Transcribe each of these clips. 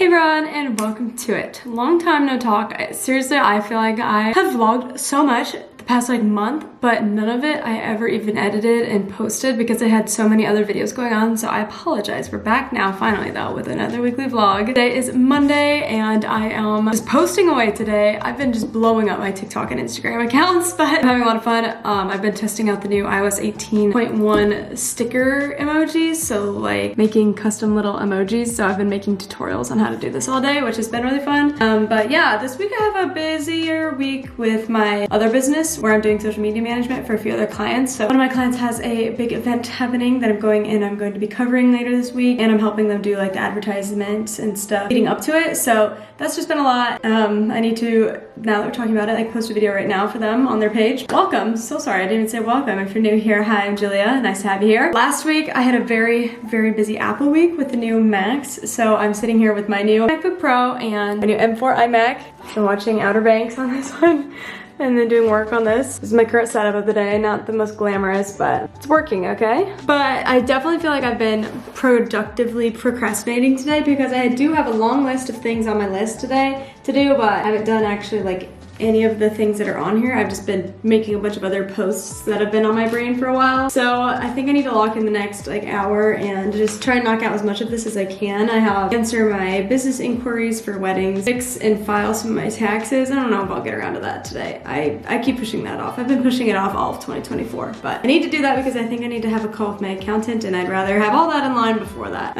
Hey everyone, and welcome to it. Long time no talk. Seriously, I feel like I have vlogged so much the past month, but none of it I ever even edited and posted because I had so many other videos going on, so I apologize. We're back now finally though with another weekly vlog. Today is Monday and I am just posting away today. I've been just blowing up my TikTok and Instagram accounts, but I'm having a lot of fun. I've been testing out the new iOS 18.1 sticker emojis, so like making custom little emojis. So I've been making tutorials on how to do this all day, which has been really fun. But yeah, this week I have a busier week with my other business where I'm doing social media management for a few other clients. So one of my clients has a big event happening that I'm going to be covering later this week, and I'm helping them do like the advertisements and stuff leading up to it. So that's just been a lot. I need to, now that we're talking about it, like post a video right now for them on their page. Welcome. So sorry, I didn't even say welcome. If you're new here, hi, I'm Julia. Nice to have you here. Last week I had a very, very busy Apple week with the new Macs. So I'm sitting here with my new MacBook Pro and my new M4 iMac. I'm watching Outer Banks on this one, and then doing work on this. This is my current setup of the day. Not the most glamorous, but it's working, okay? But I definitely feel like I've been productively procrastinating today because I do have a long list of things on my list today to do, but I haven't done actually like any of the things that are on here. I've just been making a bunch of other posts that have been on my brain for a while. So I think I need to lock in the next like hour and just try and knock out as much of this as I can. I have answer my business inquiries for weddings, fix and file some of my taxes. I don't know if I'll get around to that today. I keep pushing that off. I've been pushing it off all of 2024, but I need to do that because I think I need to have a call with my accountant, and I'd rather have all that in line before that.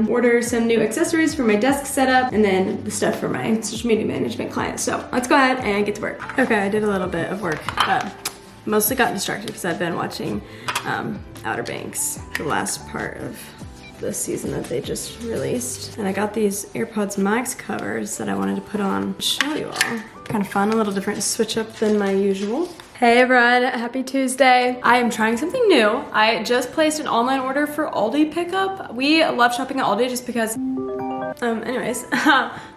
Order some new accessories for my desk setup, and then the stuff for my social media management clients. So let's go ahead and get to work. Okay, I did a little bit of work, but mostly got distracted because I've been watching Outer Banks, the last part of the season that they just released. And I got these AirPods Max covers that I wanted to put on and show you all. Kind of fun, a little different switch up than my usual. Hey everyone, happy Tuesday. I am trying something new. I just placed an online order for Aldi pickup. We love shopping at Aldi just because anyways,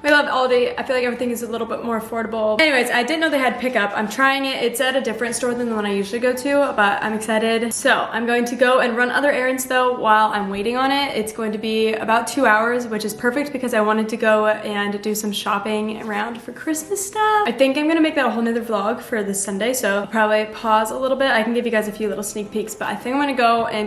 we love Aldi. I feel like everything is a little bit more affordable. Anyways, I didn't know they had pickup. I'm trying it. It's at a different store than the one I usually go to, but I'm excited. So I'm going to go and run other errands though while I'm waiting on it. It's going to be about 2 hours, which is perfect because I wanted to go and do some shopping around for Christmas stuff. I think I'm gonna make that a whole nother vlog for this Sunday, so I'll probably pause a little bit. I can give you guys a few little sneak peeks, but I think I'm gonna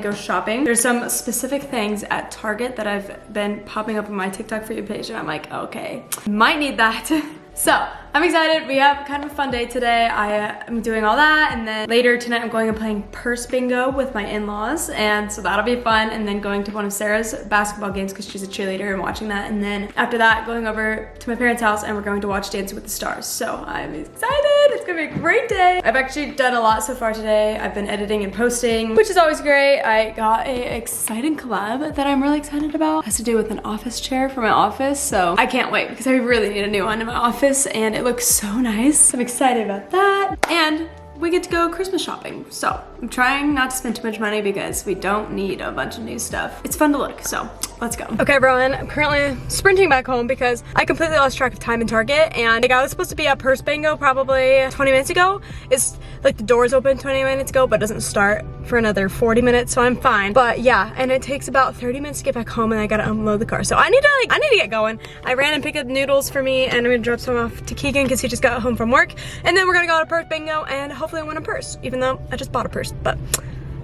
go shopping. There's some specific things at Target that I've been popping up on my TikTok For You page, and I'm like, okay, might need that. So I'm excited. We have kind of a fun day today. I'm doing all that, and then later tonight I'm going and playing purse bingo with my in-laws, and so that'll be fun. And then going to one of Sarah's basketball games because she's a cheerleader, and watching that. And then after that, going over to my parents' house, and we're going to watch Dancing with the Stars. So I'm excited. It's gonna be a great day. I've actually done a lot so far today. I've been editing and posting, which is always great. I got an exciting collab that I'm really excited about. It has to do with an office chair for my office, so I can't wait because I really need a new one in my office, and it looks so nice. I'm excited about that. And we get to go Christmas shopping. So I'm trying not to spend too much money because we don't need a bunch of new stuff. It's fun to look, so let's go. Okay everyone, I'm currently sprinting back home because I completely lost track of time in Target, and like I was supposed to be at purse bingo probably 20 minutes ago. It's like the doors open 20 minutes ago, but doesn't start for another 40 minutes, so I'm fine. But yeah, and it takes about 30 minutes to get back home, and I gotta unload the car. So I need to get going. I ran and picked up noodles for me, and I'm gonna drop some off to Keegan because he just got home from work. And then we're gonna go to purse bingo and hopefully win a purse, even though I just bought a purse, but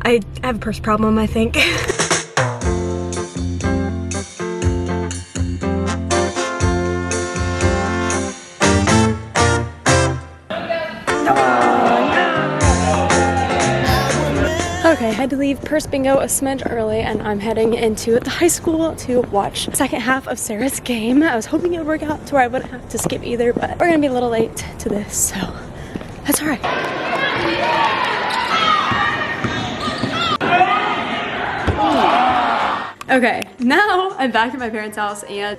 I have a purse problem, I think. Okay, I had to leave purse bingo a smidge early, and I'm heading into the high school to watch the second half of Sarah's game. I was hoping it would work out to where I wouldn't have to skip either, but we're gonna be a little late to this, so that's all right. Okay, now I'm back at my parents' house, and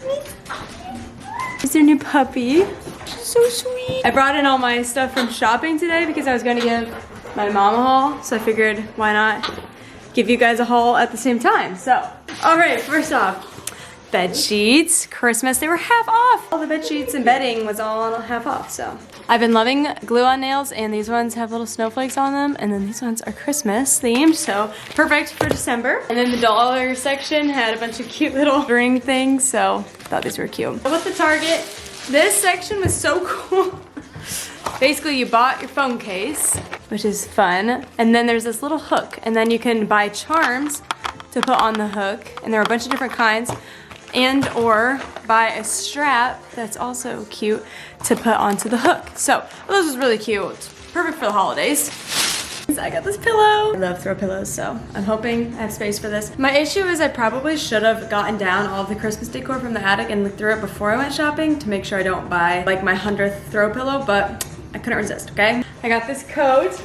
it's their new puppy. She's so sweet. I brought in all my stuff from shopping today because I was gonna give my mom a haul, so I figured why not give you guys a haul at the same time. So, all right, first off, bed sheets. Christmas, they were half off. All the bed sheets and bedding was all half off, so. I've been loving glue-on nails, and these ones have little snowflakes on them, and then these ones are Christmas themed, so perfect for December. And then the dollar section had a bunch of cute little ring things, so I thought these were cute. I went to Target. This section was so cool. Basically, you bought your phone case, which is fun, and then there's this little hook, and then you can buy charms to put on the hook, and there are a bunch of different kinds, and or buy a strap that's also cute to put onto the hook. So this was really cute. Perfect for the holidays. So I got this pillow. I love throw pillows, so I'm hoping I have space for this. My issue is I probably should have gotten down all of the Christmas decor from the attic and looked through it before I went shopping to make sure I don't buy like my 100th throw pillow, but I couldn't resist, okay? I got this coat.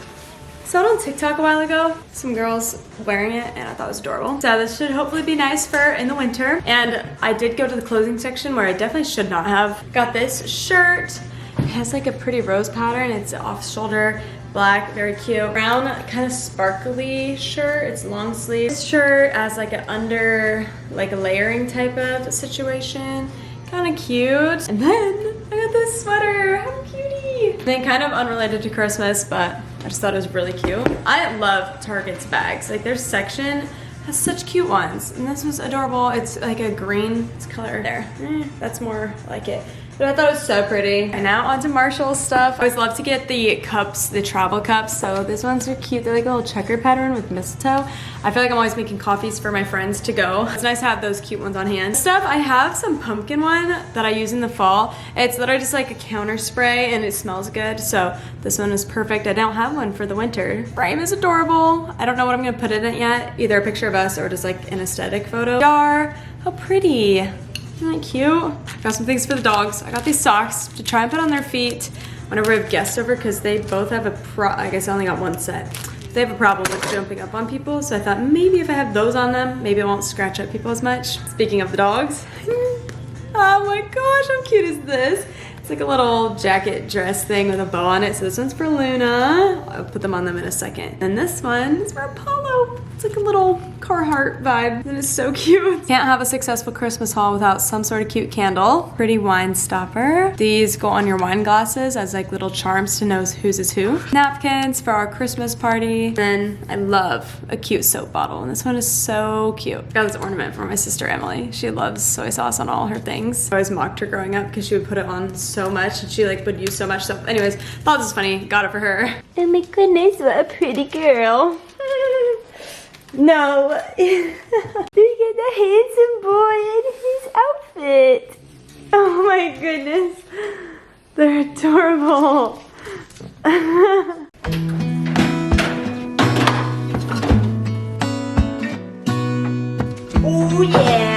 Saw it on TikTok a while ago. Some girls wearing it, and I thought it was adorable. So this should hopefully be nice for in the winter. And I did go to the clothing section where I definitely should not have. Got this shirt. It has like a pretty rose pattern. It's off shoulder, black, very cute. Brown, kind of sparkly shirt. It's long sleeve. This shirt as like an under, like a layering type of situation. Kind of cute. And then I got this sweater. How cutie. And then kind of unrelated to Christmas, but I just thought it was really cute. I love Target's bags. Like their section has such cute ones. And this was adorable. It's like a green color there. That's more like it. But I thought it was so pretty. And now onto Marshall's stuff. I always love to get the cups, the travel cups. So these ones are cute. They're like a little checker pattern with mistletoe. I feel like I'm always making coffees for my friends to go. It's nice to have those cute ones on hand. Stuff, I have some pumpkin one that I use in the fall. It's literally just like a counter spray and it smells good. So this one is perfect. I don't have one for the winter. Frame is adorable. I don't know what I'm gonna put in it yet. Either a picture of us or just like an aesthetic photo. Jar, how pretty. Isn't that cute? Got some things for the dogs. I got these socks to try and put on their feet whenever we have guests over because they both have I guess I only got one set. They have a problem with jumping up on people, so I thought maybe if I have those on them, maybe I won't scratch up people as much. Speaking of the dogs, oh my gosh, how cute is this? It's like a little jacket dress thing with a bow on it. So this one's for Luna. I'll put them on them in a second. And this one is for Apollo. It's like a little Carhartt vibe. And it's so cute. Can't have a successful Christmas haul without some sort of cute candle. Pretty wine stopper. These go on your wine glasses as like little charms to know whose is who. Napkins for our Christmas party. Then I love a cute soap bottle. And this one is so cute. I got this ornament for my sister Emily. She loves soy sauce on all her things. I always mocked her growing up because she would put it on so much and she like would use so much stuff. Anyways, thought this was funny. Got it for her. Oh my goodness, what a pretty girl. No. Look at the handsome boy in his outfit. Oh my goodness. They're adorable. Oh yeah.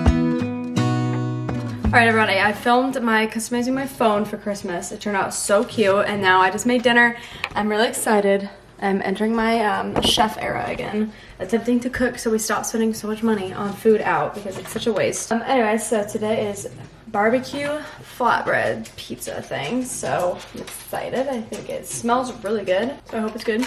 Alright everybody, I filmed my customizing my phone for Christmas. It turned out so cute, and now I just made dinner. I'm really excited. I'm entering my chef era again. Attempting to cook so we stop spending so much money on food out because it's such a waste. Anyway, so today is barbecue flatbread pizza thing. So I'm excited. I think it smells really good. So I hope it's good.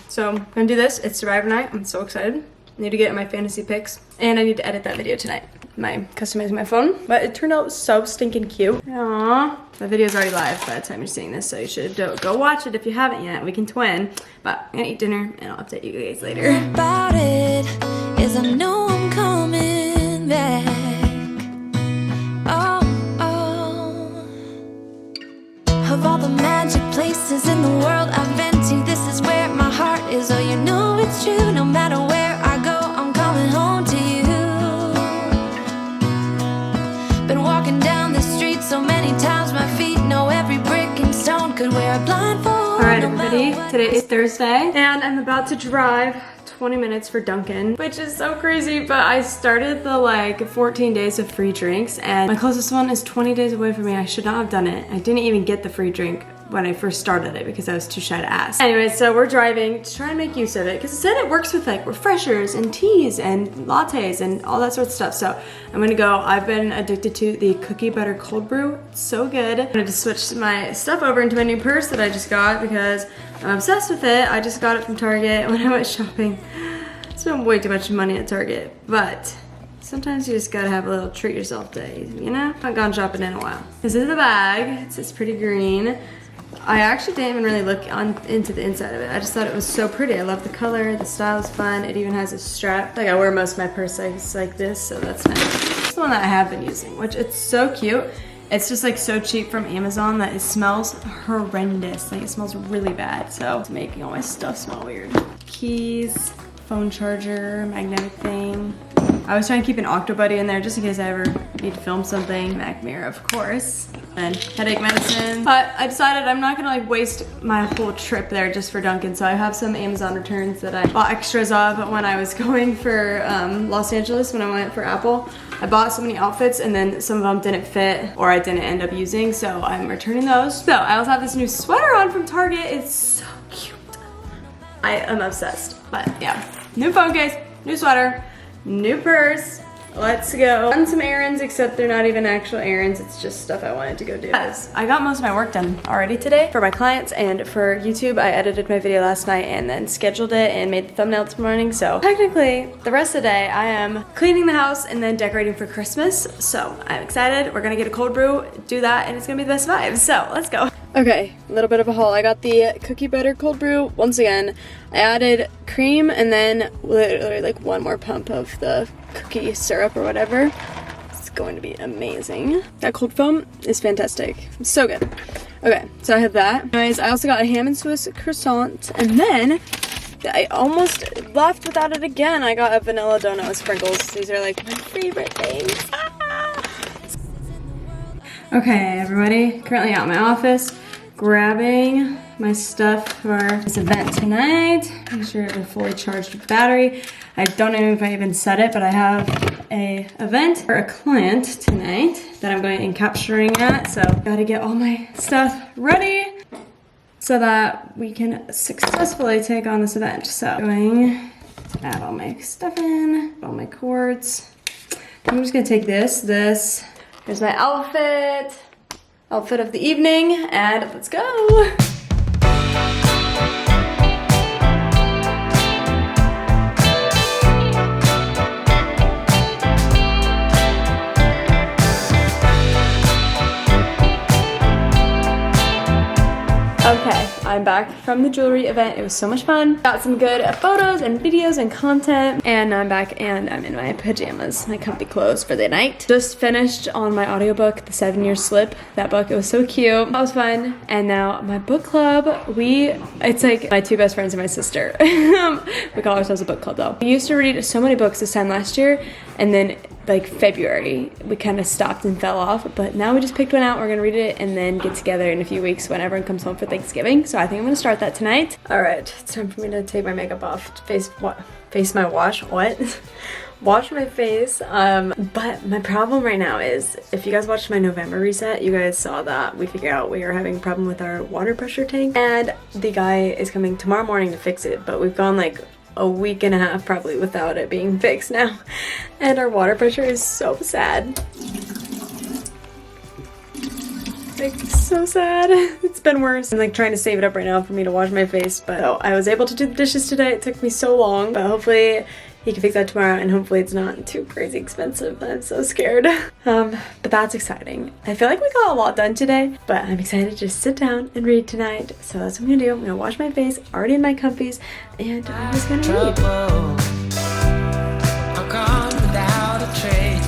So I'm gonna do this. It's Survivor night. I'm so excited. I need to get my fantasy pics, and I need to edit that video tonight. My customizing my phone, but it turned out so stinking cute. Aww. The video's already live by the time you're seeing this, so you should go watch it if you haven't yet. We can twin, but I'm gonna eat dinner and I'll update you guys later. About it is I know I'm coming back. Of all the magic places in the world I've been to, this is where my heart is. Oh, you know it's true. No matter where I go, I'm coming home to you. Been walking down the street so many times, my feet know every brick and stone. Could wear a blindfold. Alright everybody, today is Thursday, and I'm about to drive 20 minutes for Dunkin', which is so crazy, but I started the like 14 days of free drinks, and my closest one is 20 days away from me. I should not have done it. I didn't even get the free drink when I first started it because I was too shy to ask. Anyway, so we're driving to try and make use of it because it said it works with like refreshers and teas and lattes and all that sort of stuff. So I'm gonna go. I've been addicted to the cookie butter cold brew. It's so good. I'm gonna just switch my stuff over into my new purse that I just got because I'm obsessed with it. I just got it from Target when I went shopping. I spent way too much money at Target, but Sometimes you just gotta have a little treat yourself day, you know? I haven't gone shopping in a while. This is the bag. It's pretty green. I actually didn't even really look into the inside of it. I just thought it was so pretty. I love the color, the style is fun. It even has a strap. Like I wear most of my purse like this, so that's nice. This is the one that I have been using, which it's so cute. It's just like so cheap from Amazon that it smells horrendous. Like it smells really bad. So it's making all my stuff smell weird. Keys, phone charger, magnetic thing. I was trying to keep an Octo Buddy in there just in case I ever need to film something. Mac mirror, of course. And headache medicine. But I decided I'm not gonna like waste my whole trip there just for Dunkin'. So I have some Amazon returns that I bought extras of when I was going for Los Angeles when I went for Apple. I bought so many outfits and then some of them didn't fit or I didn't end up using. So I'm returning those. So I also have this new sweater on from Target. It's so cute. I am obsessed. But yeah, new phone case, new sweater, new purse. Let's go. Done some errands, except they're not even actual errands. It's just stuff I wanted to go do. Guys, I got most of my work done already today for my clients and for YouTube. I edited my video last night and then scheduled it and made the thumbnail this morning. So technically, the rest of the day, I am cleaning the house and then decorating for Christmas. So I'm excited. We're gonna get a cold brew, do that, and it's gonna be the best vibes. So let's go. Okay, a little bit of a haul. I got the cookie butter cold brew. Once again, I added cream and then literally like one more pump of the cookie syrup or whatever. It's going to be amazing. That cold foam is fantastic. It's so good. Okay, so I have that. Anyways, I also got a ham and Swiss croissant, and then I almost left without it again. I got a vanilla donut with sprinkles. These are like my favorite things. Ah! Okay, everybody, currently out in my office, grabbing my stuff for this event tonight. Make sure we're fully charged with battery. I don't know if I even said it, but I have a event for a client tonight that I'm going and capturing at. So gotta get all my stuff ready so that we can successfully take on this event. So going to add all my stuff in, all my cords. I'm just gonna take this. Here's my outfit of the evening, and let's go. Okay, I'm back from the jewelry event. It was so much fun. Got some good photos and videos and content. And now I'm back and I'm in my pajamas, my comfy clothes for the night. Just finished on my audiobook, The 7-Year Slip. That book, it was so cute. That was fun. And now my book club, it's like my two best friends and my sister. We call ourselves a book club though. We used to read so many books this time last year, and then like February, we kind of stopped and fell off, but now we just picked one out. We're gonna read it and then get together in a few weeks when everyone comes home for Thanksgiving. So I think I'm gonna start that tonight. All right, it's time for me to take my makeup off, wash my face. But my problem right now is, if you guys watched my November reset, you guys saw that we figured out we are having a problem with our water pressure tank, and the guy is coming tomorrow morning to fix it, but we've gone like a week and a half probably without it being fixed now, and our water pressure is so sad. Like, so sad. It's been worse. I'm like trying to save it up right now for me to wash my face, but I was able to do the dishes today. It took me so long, but hopefully he can fix that tomorrow, and hopefully it's not too crazy expensive. I'm so scared. But that's exciting. I feel like we got a lot done today, but I'm excited to just sit down and read tonight. So that's what I'm gonna do. I'm gonna wash my face, already in my comfies, and I'm just gonna read. I'll come without a trace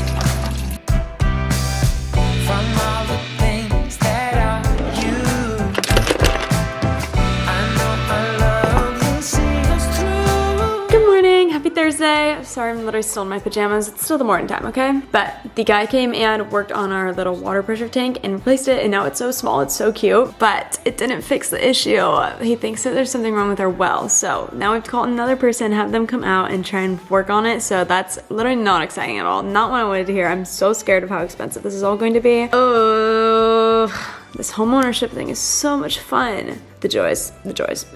from all the things that are you. I know our love will see us through. Good morning, happy Thursday. Sorry, I'm literally still in my pajamas. It's still the morning time, okay? But the guy came and worked on our little water pressure tank and replaced it, and now it's so small, it's so cute, but it didn't fix the issue. He thinks that there's something wrong with our well, so now we have to call another person, have them come out and try and work on it. So that's literally not exciting at all. Not what I wanted to hear. I'm so scared of how expensive this is all going to be. Oh, this homeownership thing is so much fun. The joys.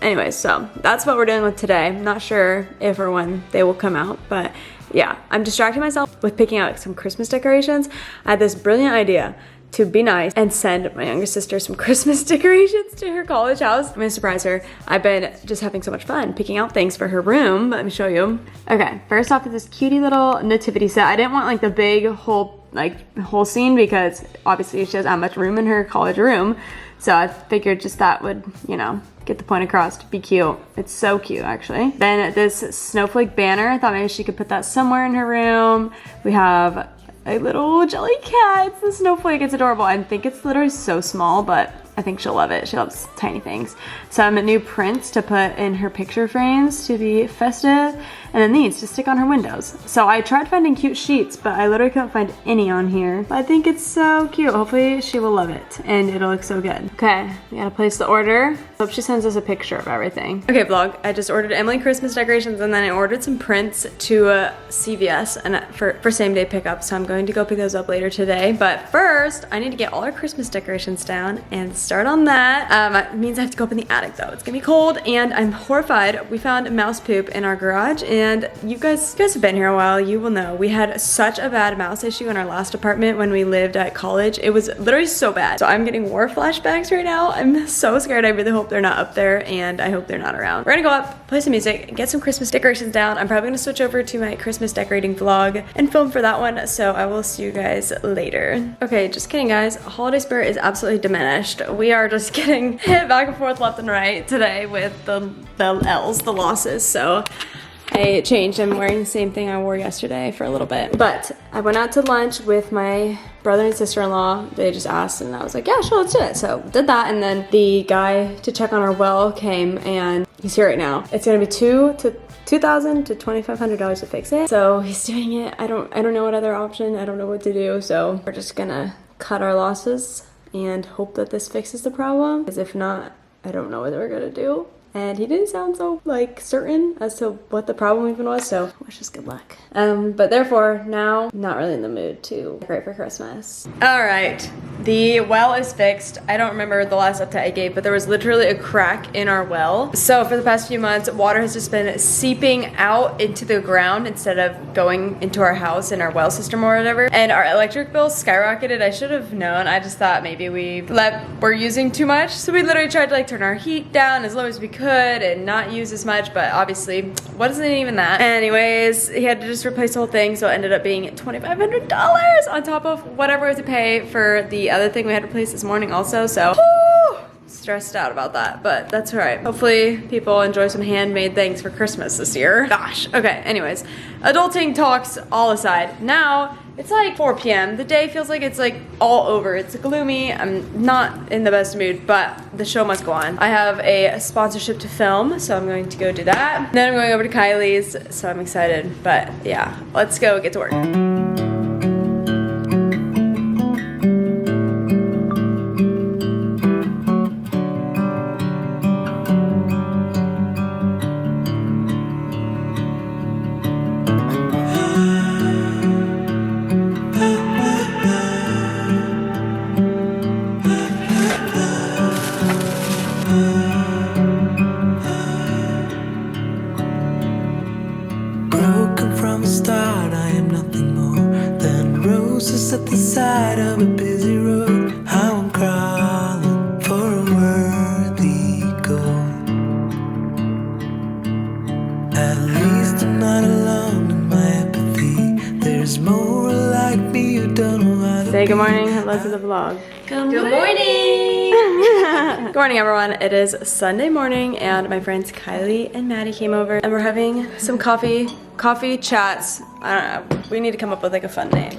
Anyways, so that's what we're dealing with today. I'm not sure if or when they will come out, but yeah, I'm distracting myself with picking out some Christmas decorations. I had this brilliant idea to be nice and send my younger sister some Christmas decorations to her college house. I'm gonna surprise her. I've been just having so much fun picking out things for her room. Let me show you. Okay, first off is this cutie little nativity set. I didn't want like the big whole scene because obviously she doesn't have much room in her college room. So I figured just that would, you know, get the point across to be cute. It's so cute, actually. Then this snowflake banner, I thought maybe she could put that somewhere in her room. We have a little jelly cat. It's the snowflake. It's adorable. I think it's literally so small, but I think she'll love it. She loves tiny things. Some new prints to put in her picture frames to be festive, and then these to stick on her windows. So I tried finding cute sheets, but I literally couldn't find any on here. But I think it's so cute. Hopefully she will love it, and it'll look so good. Okay, we gotta place the order. Hope she sends us a picture of everything. Okay, vlog. I just ordered Emily Christmas decorations, and then I ordered some prints to CVS and for same day pickup. So I'm going to go pick those up later today. But first, I need to get all our Christmas decorations down and start on that. It means I have to go up in the attic though. It's gonna be cold, and I'm horrified. We found mouse poop in our garage, and you guys have been here a while. You will know we had such a bad mouse issue in our last apartment when we lived at college. It was literally so bad. So I'm getting war flashbacks right now. I'm so scared. I really hope they're not up there, and I hope they're not around. We're gonna go up, play some music, get some Christmas decorations down. I'm probably gonna switch over to my Christmas decorating vlog and film for that one. So I will see you guys later. Okay, just kidding, guys. Holiday spirit is absolutely diminished. We are just getting hit back and forth left and right today with the L's, the losses. So I changed. I'm wearing the same thing I wore yesterday for a little bit. But I went out to lunch with my brother and sister-in-law. They just asked, and I was like, yeah, sure, let's do it. So did that, and then the guy to check on our well came, and he's here right now. It's gonna be $2,000 to $2,500 to fix it. So he's doing it. I don't know what other option. I don't know what to do. So we're just gonna cut our losses and hope that this fixes the problem. Because if not, I don't know what we're gonna do. And he didn't sound so like certain as to what the problem even was, so wish us good luck. But therefore now I'm not really in the mood to decorate for Christmas. All right, the well is fixed. I don't remember the last update I gave, but there was literally a crack in our well. So for the past few months, water has just been seeping out into the ground instead of going into our house and our well system or whatever. And our electric bill skyrocketed. I should have known. I just thought maybe we're using too much. So we literally tried to like turn our heat down as low as we could and not use as much, but obviously wasn't even that. Anyways, he had to just replace the whole thing, so it ended up being $2,500 on top of whatever I had to pay for the other thing we had to replace this morning also. So stressed out about that, but that's all right. Hopefully people enjoy some handmade things for Christmas this year. Gosh. Okay, anyways, adulting talks all aside. Now it's like 4 p.m. The day feels like it's like all over. It's gloomy. I'm not in the best mood, but the show must go on. I have a sponsorship to film, so I'm going to go do that. Then I'm going over to Kylie's, so I'm excited. But yeah, let's go get to work. At the side of a busy road, how I'm crawling for a worthy goal. At least I'm not alone in my apathy. There's more like me who don't know how to say good morning. Hello to the vlog. Good morning. Good morning, everyone. It is Sunday morning, and my friends Kylie and Maddie came over, and we're having some coffee chats. I don't know. We need to come up with like a fun name.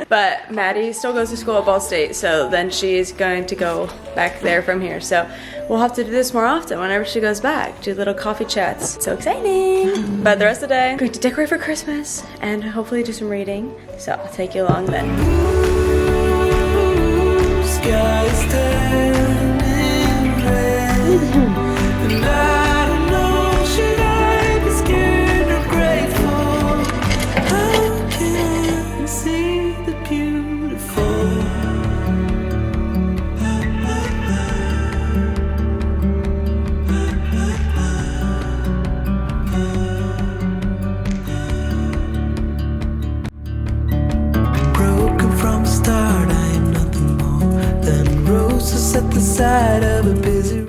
But Maddie still goes to school at Ball State, so then she's going to go back there from here. So we'll have to do this more often whenever she goes back. Do little coffee chats. So exciting. But the rest of the day, I'm going to decorate for Christmas and hopefully do some reading. So I'll take you along then. Sky is turning red. And I don't know, should I be scared or grateful? How can I see the beautiful? Broken from the start, I am nothing at the side of a busy